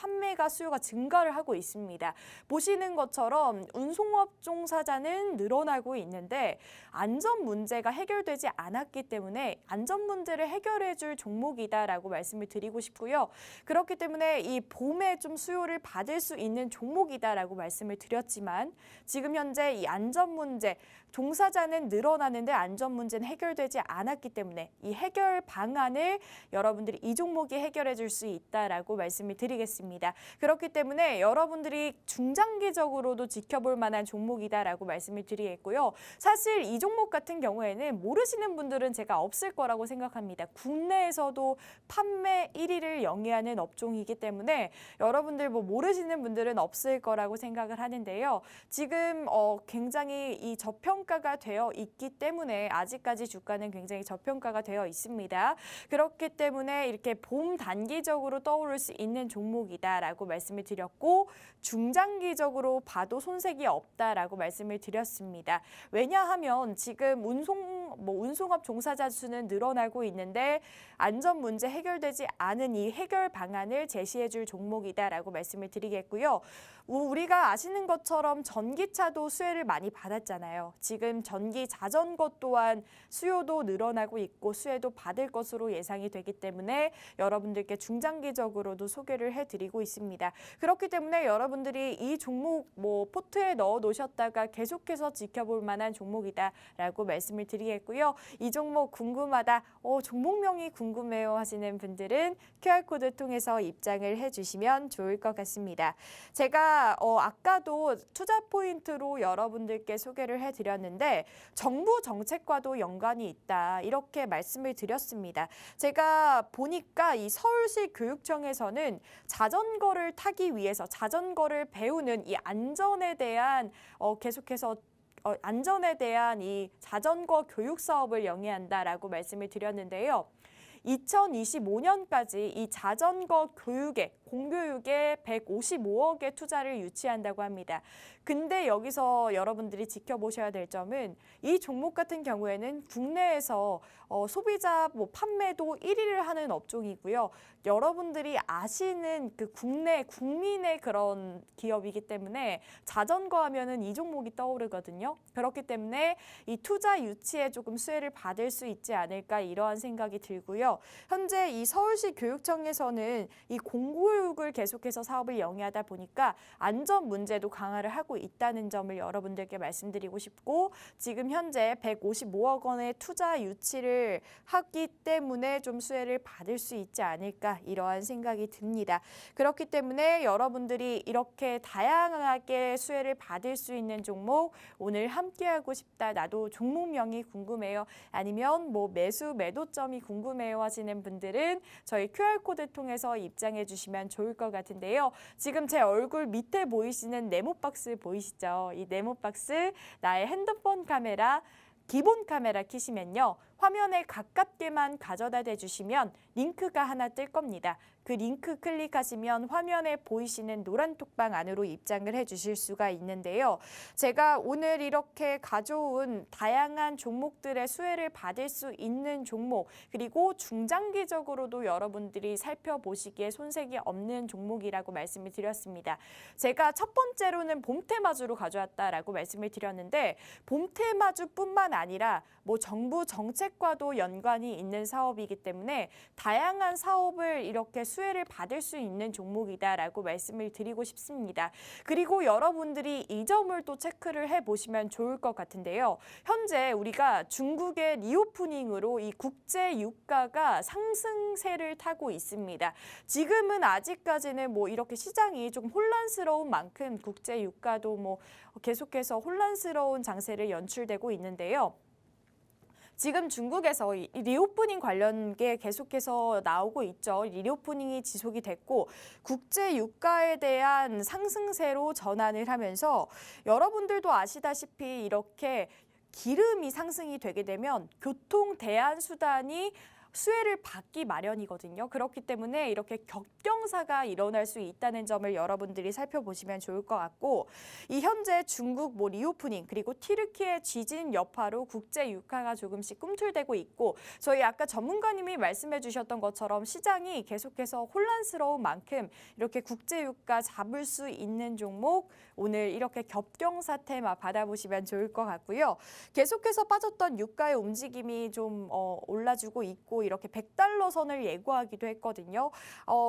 수요가 증가를 하고 있습니다. 보시는 것처럼 운송업 종사자는 늘어나고 있는데 안전 문제가 해결되지 않았기 때문에 안전 문제를 해결해 줄 종목이다라고 말씀을 드리고 싶고요. 그렇기 때문에 이 봄에 좀 수요를 받을 수 있는 종목이다라고 말씀을 드렸지만 지금 현재 이 안전 문제, 종사자는 늘어나는데 안전 문제는 해결되지 않았기 때문에 이 해결 방안을 여러분들이 이 종목이 해결해 줄 수 있다라고 말씀을 드리겠습니다. 그렇기 때문에 여러분들이 중장기적으로도 지켜볼 만한 종목이다라고 말씀을 드리겠고요. 사실 이 종목 같은 경우에는 모르시는 분들은 제가 없을 거라고 생각합니다. 국내에서도 판매 1위를 영위하는 업종이기 때문에 여러분들 뭐 모르시는 분들은 없을 거라고 생각을 하는데요. 지금 굉장히 이 저평가 저평가가 되어 있기 때문에 아직까지 주가는 굉장히 저평가가 되어 있습니다. 그렇기 때문에 이렇게 봄 단기적으로 떠오를 수 있는 종목이다라고 말씀을 드렸고 중장기적으로 봐도 손색이 없다라고 말씀을 드렸습니다. 왜냐하면 지금 운송업 종사자 수는 늘어나고 있는데 안전 문제 해결되지 않은 이 해결 방안을 제시해줄 종목이다라고 말씀을 드리겠고요. 우리가 아시는 것처럼 전기차도 수혜를 많이 받았잖아요. 지금 전기 자전거 또한 수요도 늘어나고 있고 수혜도 받을 것으로 예상이 되기 때문에 여러분들께 중장기적으로도 소개를 해드리고 있습니다. 그렇기 때문에 여러분들이 이 종목 포트에 넣어 놓으셨다가 계속해서 지켜볼 만한 종목이다라고 말씀을 드리겠고요. 이 종목 궁금하다, 종목명이 궁금해요 하시는 분들은 QR코드 통해서 입장을 해주시면 좋을 것 같습니다. 제가 아까도 투자 포인트로 여러분들께 소개를 해드렸는데 정부 정책과도 연관이 있다 이렇게 말씀을 드렸습니다. 제가 보니까 이 서울시 교육청에서는 자전거를 타기 위해서 자전거를 배우는 이 안전에 대한 계속해서 안전에 대한 이 자전거 교육 사업을 영위한다라고 말씀을 드렸는데요. 2025년까지 이 자전거 공교육에 155억의 투자를 유치한다고 합니다. 근데 여기서 여러분들이 지켜보셔야 될 점은 이 종목 같은 경우에는 국내에서 소비자 판매도 1위를 하는 업종이고요. 여러분들이 아시는 그 국민의 그런 기업이기 때문에 자전거 하면은 이 종목이 떠오르거든요. 그렇기 때문에 이 투자 유치에 조금 수혜를 받을 수 있지 않을까 이러한 생각이 들고요. 현재 이 서울시 교육청에서는 이 공교육을 계속해서 사업을 영위하다 보니까 안전 문제도 강화를 하고 있다는 점을 여러분들께 말씀드리고 싶고 지금 현재 155억 원의 투자 유치를 하기 때문에 좀 수혜를 받을 수 있지 않을까 이러한 생각이 듭니다. 그렇기 때문에 여러분들이 이렇게 다양하게 수혜를 받을 수 있는 종목 오늘 함께하고 싶다. 나도 종목명이 궁금해요. 아니면 매수 매도점이 궁금해요 하시는 분들은 저희 QR코드 통해서 입장해 주시면 좋을 것 같은데요. 지금 제 얼굴 밑에 보이시는 네모박스 보이시죠? 이 네모박스 나의 핸드폰 카메라 기본 카메라 켜시면요. 화면에 가깝게만 가져다 대주시면 링크가 하나 뜰 겁니다. 그 링크 클릭하시면 화면에 보이시는 노란 톡방 안으로 입장을 해주실 수가 있는데요. 제가 오늘 이렇게 가져온 다양한 종목들의 수혜를 받을 수 있는 종목 그리고 중장기적으로도 여러분들이 살펴보시기에 손색이 없는 종목이라고 말씀을 드렸습니다. 제가 첫 번째로는 봄테마주로 가져왔다라고 말씀을 드렸는데 봄테마주뿐만 아니라 정부 정책과도 연관이 있는 사업이기 때문에 다양한 사업을 이렇게 수혜를 받을 수 있는 종목이다라고 말씀을 드리고 싶습니다. 그리고 여러분들이 이 점을 또 체크를 해보시면 좋을 것 같은데요. 현재 우리가 중국의 리오프닝으로 이 국제 유가가 상승세를 타고 있습니다. 지금은 아직까지는 이렇게 시장이 좀 혼란스러운 만큼 국제 유가도 계속해서 혼란스러운 장세를 연출되고 있는데요. 지금 중국에서 이 리오프닝 관련 게 계속해서 나오고 있죠. 리오프닝이 지속이 됐고 국제 유가에 대한 상승세로 전환을 하면서 여러분들도 아시다시피 이렇게 기름이 상승이 되게 되면 교통 대안 수단이 수혜를 받기 마련이거든요. 그렇기 때문에 이렇게 격경사가 일어날 수 있다는 점을 여러분들이 살펴보시면 좋을 것 같고 이 현재 중국 리오프닝 그리고 튀르키예 지진 여파로 국제 유가가 조금씩 꿈틀대고 있고 저희 아까 전문가님이 말씀해 주셨던 것처럼 시장이 계속해서 혼란스러운 만큼 이렇게 국제 유가 잡을 수 있는 종목 오늘 이렇게 겹경사 테마 받아보시면 좋을 것 같고요. 계속해서 빠졌던 유가의 움직임이 좀 올라주고 있고 이렇게 100달러 선을 예고하기도 했거든요.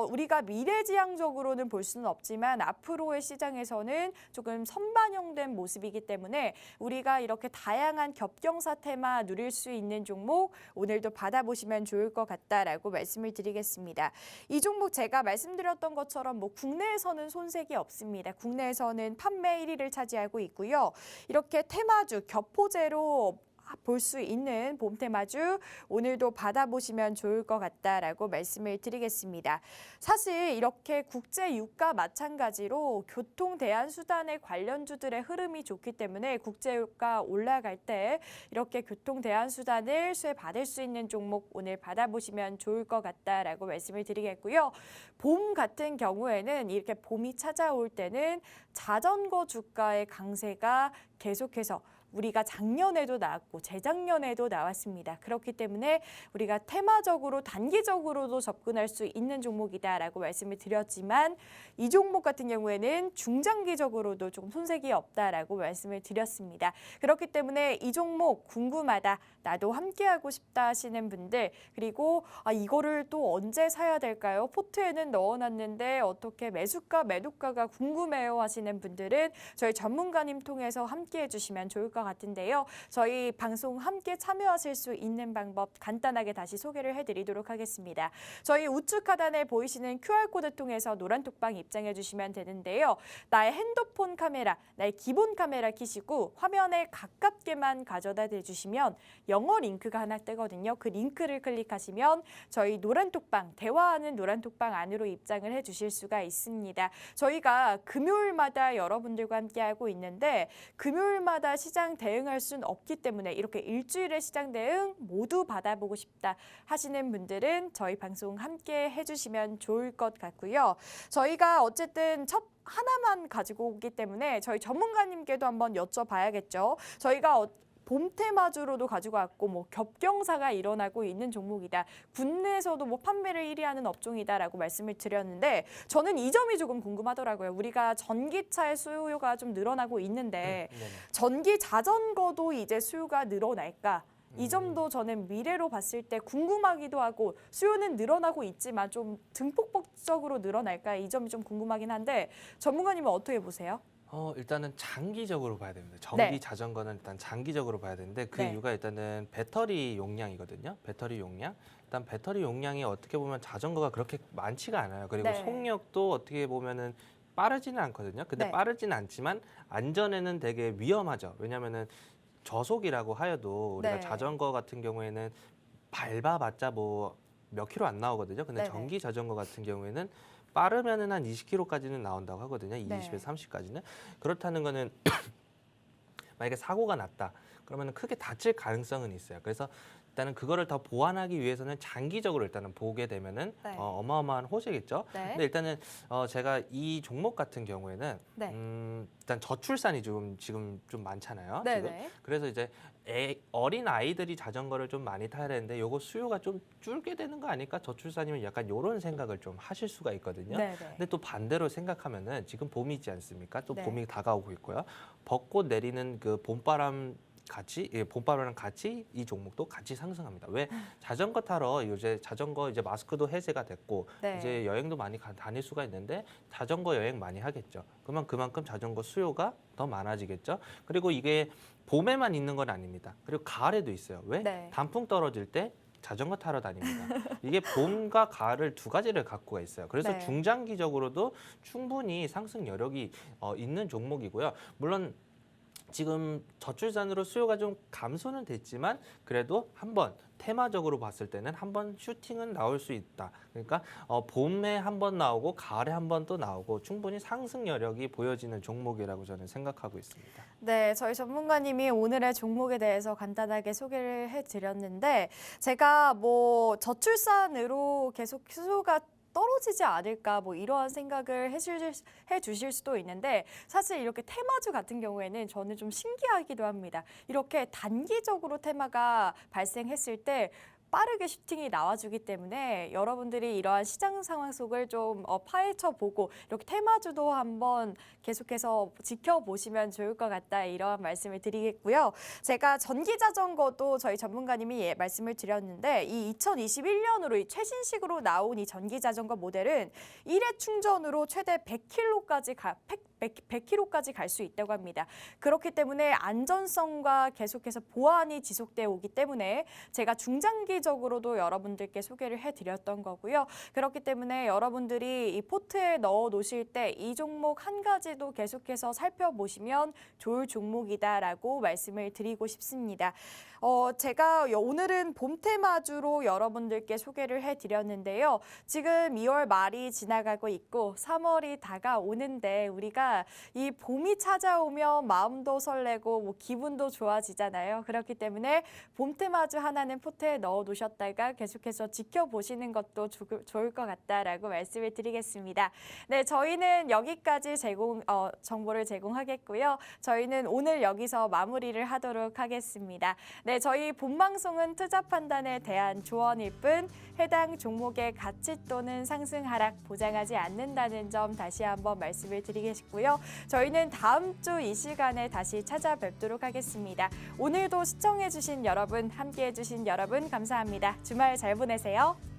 우리가 미래지향적으로는 볼 수는 없지만 앞으로의 시장에서는 조금 선반영된 모습이기 때문에 우리가 이렇게 다양한 겹경사 테마 누릴 수 있는 종목 오늘도 받아보시면 좋을 것 같다라고 말씀을 드리겠습니다. 이 종목 제가 말씀드렸던 것처럼 국내에서는 손색이 없습니다. 국내에서는 판매 1위를 차지하고 있고요. 이렇게 테마주 겹포제로 볼 수 있는 봄테마주 오늘도 받아보시면 좋을 것 같다라고 말씀을 드리겠습니다. 사실 이렇게 국제 유가 마찬가지로 교통 대안 수단의 관련주들의 흐름이 좋기 때문에 국제 유가 올라갈 때 이렇게 교통 대안 수단을 수혜받을 수 있는 종목 오늘 받아보시면 좋을 것 같다라고 말씀을 드리겠고요. 봄 같은 경우에는 이렇게 봄이 찾아올 때는 자전거 주가의 강세가 계속해서 우리가 작년에도 나왔고 재작년에도 나왔습니다. 그렇기 때문에 우리가 테마적으로 단기적으로도 접근할 수 있는 종목이다라고 말씀을 드렸지만 이 종목 같은 경우에는 중장기적으로도 조금 손색이 없다라고 말씀을 드렸습니다. 그렇기 때문에 이 종목 궁금하다, 나도 함께하고 싶다 하시는 분들, 그리고 이거를 또 언제 사야 될까요? 포트에는 넣어놨는데 어떻게 매수가, 매도가가 궁금해요 하시는 분들은 저희 전문가님 통해서 함께해 주시면 좋을 것 같은데요. 저희 방송 함께 참여하실 수 있는 방법 간단하게 다시 소개를 해드리도록 하겠습니다. 저희 우측 하단에 보이시는 QR코드 통해서 노란톡방 입장해 주시면 되는데요. 나의 핸드폰 카메라, 나의 기본 카메라 켜시고 화면에 가깝게만 가져다 대주시면 영어 링크가 하나 뜨거든요. 그 링크를 클릭하시면 저희 노란톡방, 대화하는 노란톡방 안으로 입장을 해주실 수가 있습니다. 저희가 금요일마다 여러분들과 함께하고 있는데 금요일마다 시장 대응할 수는 없기 때문에 이렇게 일주일의 시장 대응 모두 받아보고 싶다 하시는 분들은 저희 방송 함께 해주시면 좋을 것 같고요. 저희가 어쨌든 첫 하나만 가지고 오기 때문에 저희 전문가님께도 한번 여쭤봐야겠죠. 저희가 봄테마주로도 가지고 왔고 뭐 겹경사가 일어나고 있는 종목이다. 국내에서도 뭐 판매를 1위 하는 업종이다라고 말씀을 드렸는데 저는 이 점이 조금 궁금하더라고요. 우리가 전기차의 수요가 좀 늘어나고 있는데 전기 자전거도 이제 수요가 늘어날까? 이 점도 저는 미래로 봤을 때 궁금하기도 하고 수요는 늘어나고 있지만 좀 등폭적으로 늘어날까? 이 점이 좀 궁금하긴 한데 전문가님은 어떻게 보세요? 일단은 장기적으로 봐야 됩니다. 전기 네. 자전거는 일단 장기적으로 봐야 되는데 그 네. 이유가 일단은 배터리 용량이거든요. 배터리 용량. 일단 배터리 용량이 어떻게 보면 자전거가 그렇게 많지가 않아요. 그리고 네. 속력도 어떻게 보면은 빠르지는 않거든요. 근데 네. 빠르지는 않지만 안전에는 되게 위험하죠. 왜냐면은 저속이라고 하여도 우리가 네. 자전거 같은 경우에는 밟아봤자 뭐 몇 킬로 안 나오거든요. 근데 네네. 전기 자전거 같은 경우에는 빠르면은 한 20km까지는 나온다고 하거든요. 20에서 30까지는. 그렇다는 거는 만약에 사고가 났다. 그러면 크게 다칠 가능성은 있어요. 그래서 일단은 그거를 더 보완하기 위해서는 장기적으로 일단은 보게 되면은 네. 어마어마한 호재겠죠. 네. 근데 일단은 제가 이 종목 같은 경우에는 네. 일단 저출산이 지금 좀 많잖아요. 지금. 네네. 그래서 이제 어린 아이들이 자전거를 좀 많이 타야 되는데 요거 수요가 좀 줄게 되는 거 아닐까? 저출산이면 약간 요런 생각을 좀 하실 수가 있거든요. 네네. 근데 또 반대로 생각하면은 지금 봄이지 않습니까? 또 네. 봄이 다가오고 있고요. 벚꽃 내리는 그 봄바람 같이 봄바람이랑 같이 이 종목도 같이 상승합니다. 왜 자전거 타러 이제 자전거 이제 마스크도 해제가 됐고 네. 이제 여행도 많이 다닐 수가 있는데 자전거 여행 많이 하겠죠. 그러면 그만큼 자전거 수요가 더 많아지겠죠. 그리고 이게 봄에만 있는 건 아닙니다. 그리고 가을에도 있어요. 왜? 네. 단풍 떨어질 때 자전거 타러 다닙니다. 이게 봄과 가을을 두 가지를 갖고 있어요. 그래서 네. 중장기적으로도 충분히 상승 여력이 있는 종목이고요. 물론 지금 저출산으로 수요가 좀 감소는 됐지만 그래도 한번 테마적으로 봤을 때는 한번 슈팅은 나올 수 있다. 그러니까 봄에 한번 나오고 가을에 한번 또 나오고 충분히 상승 여력이 보여지는 종목이라고 저는 생각하고 있습니다. 네, 저희 전문가님이 오늘의 종목에 대해서 간단하게 소개를 해드렸는데 제가 뭐 저출산으로 계속 수요가 떨어지지 않을까 뭐 이러한 생각을 해주실 수도 있는데 사실 이렇게 테마주 같은 경우에는 저는 좀 신기하기도 합니다. 이렇게 단기적으로 테마가 발생했을 때 빠르게 슈팅이 나와주기 때문에 여러분들이 이러한 시장 상황 속을 좀 파헤쳐보고 이렇게 테마주도 한번 계속해서 지켜보시면 좋을 것 같다 이러한 말씀을 드리겠고요. 제가 전기자전거도 저희 전문가님이 말씀을 드렸는데 이 2021년으로 이 최신식으로 나온 이 전기자전거 모델은 1회 충전으로 최대 100km까지 100km까지 갈 수 있다고 합니다. 그렇기 때문에 안전성과 계속해서 보완이 지속되어 오기 때문에 제가 중장기적으로도 여러분들께 소개를 해드렸던 거고요. 그렇기 때문에 여러분들이 이 포트에 넣어 놓으실 때 이 종목 한 가지도 계속해서 살펴보시면 좋을 종목이다라고 말씀을 드리고 싶습니다. 제가 오늘은 봄 테마주로 여러분들께 소개를 해드렸는데요. 지금 2월 말이 지나가고 있고 3월이 다가오는데 우리가 이 봄이 찾아오면 마음도 설레고 뭐 기분도 좋아지잖아요. 그렇기 때문에 봄 테마주 하나는 포트에 넣어 놓으셨다가 계속해서 지켜보시는 것도 좋을 것 같다라고 말씀을 드리겠습니다. 네, 저희는 여기까지 정보를 제공하겠고요. 저희는 오늘 여기서 마무리를 하도록 하겠습니다. 네, 저희 본방송은 투자 판단에 대한 조언일 뿐 해당 종목의 가치 또는 상승 하락 보장하지 않는다는 점 다시 한번 말씀을 드리겠고요. 저희는 다음 주 이 시간에 다시 찾아뵙도록 하겠습니다. 오늘도 시청해주신 여러분, 함께해주신 여러분 감사합니다. 주말 잘 보내세요.